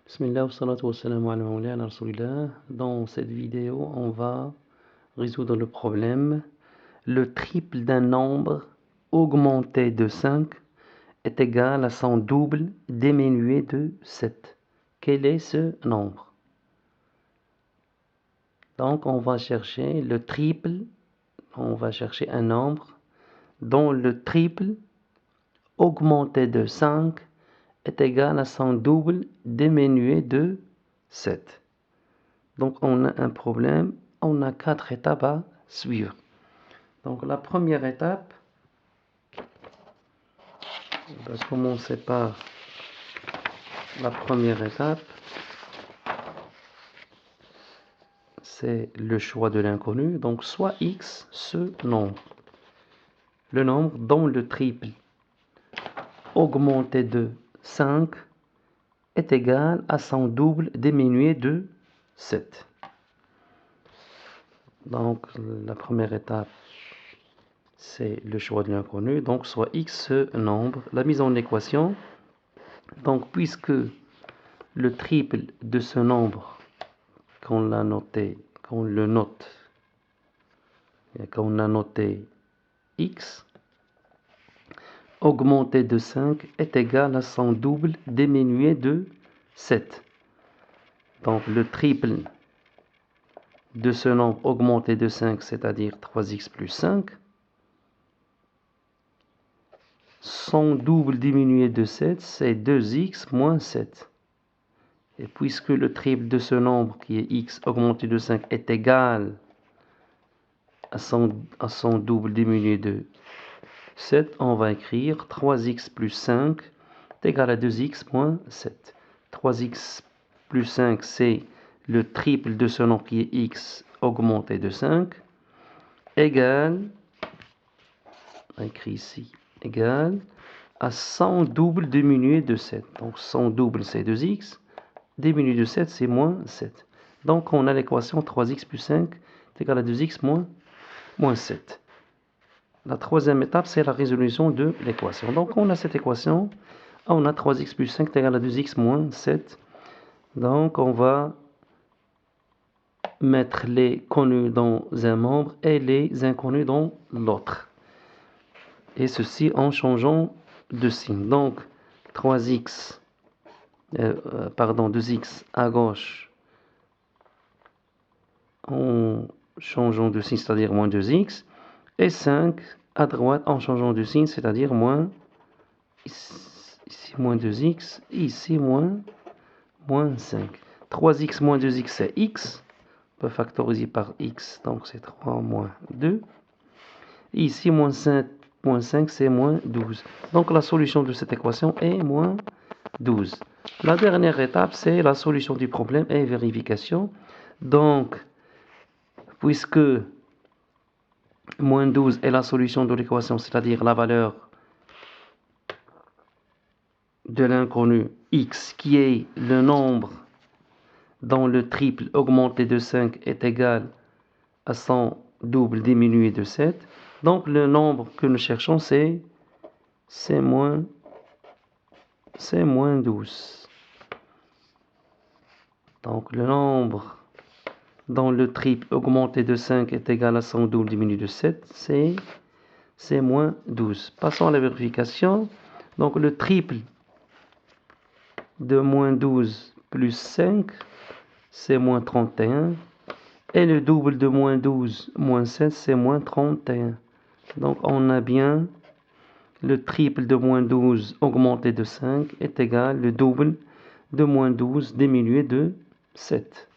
Bismillah wa salatu wa salamu ala mawlana rasulillah. Dans cette vidéo, on va résoudre le problème. Le triple d'un nombre augmenté de 5 est égal à son double diminué de 7. Quel est ce nombre? Donc on va chercher le triple, on va chercher un nombre dont le triple augmenté de 5 est égal à son double diminué de 7. Donc on a un problème, on a 4 étapes à suivre. Donc la première étape, on va commencer par la première étape, c'est le choix de l'inconnu. Donc soit x, ce nombre, le nombre dont le triple augmenté de 5 est égal à son double diminué de 7. Donc la première étape, c'est le choix de l'inconnu. Donc soit x ce nombre, la mise en équation. Donc puisque le triple de ce nombre, qu'on a noté x, augmenté de 5 est égal à son double diminué de 7. Donc le triple de ce nombre augmenté de 5, c'est-à-dire 3x plus 5, son double diminué de 7, c'est 2x moins 7. Et puisque le triple de ce nombre, qui est x augmenté de 5, est égal à son double diminué de 7, on va écrire 3x plus 5 est égal à 2x moins 7. 3x plus 5, c'est le triple de ce nombre qui est x augmenté de 5, égale, on écrit ici, égale à son double diminué de 7. Donc son double, c'est 2x, diminué de 7, c'est moins 7. Donc on a l'équation 3x plus 5 est égal à 2x moins 7. La troisième étape, c'est la résolution de l'équation. Donc on a cette équation, on a 3x plus 5 est égal à 2x moins 7. Donc on va mettre les connus dans un membre et les inconnus dans l'autre. Et ceci en changeant de signe. Donc 2x à gauche en changeant de signe, c'est-à-dire moins 2x, et 5 à droite en changeant de signe, c'est-à-dire moins, ici moins 2x, et ici moins 5. 3x moins 2x, c'est x, on peut factoriser par x, donc c'est 3 moins 2. Et ici moins 5, c'est moins 12. Donc la solution de cette équation est moins 12. La dernière étape, c'est la solution du problème et vérification. Donc, puisque moins 12 est la solution de l'équation, c'est-à-dire la valeur de l'inconnu x, qui est le nombre dont le triple augmenté de 5 est égal à son double diminué de 7. Donc le nombre que nous cherchons, c'est moins 12. Donc le nombre dont le triple augmenté de 5 est égal à son double diminué de 7, c'est moins 12. Passons à la vérification. Donc le triple de moins 12 plus 5, c'est moins 31. Et le double de moins 12 moins 7, c'est moins 31. Donc on a bien le triple de moins 12 augmenté de 5 est égal le double de moins 12 diminué de 7.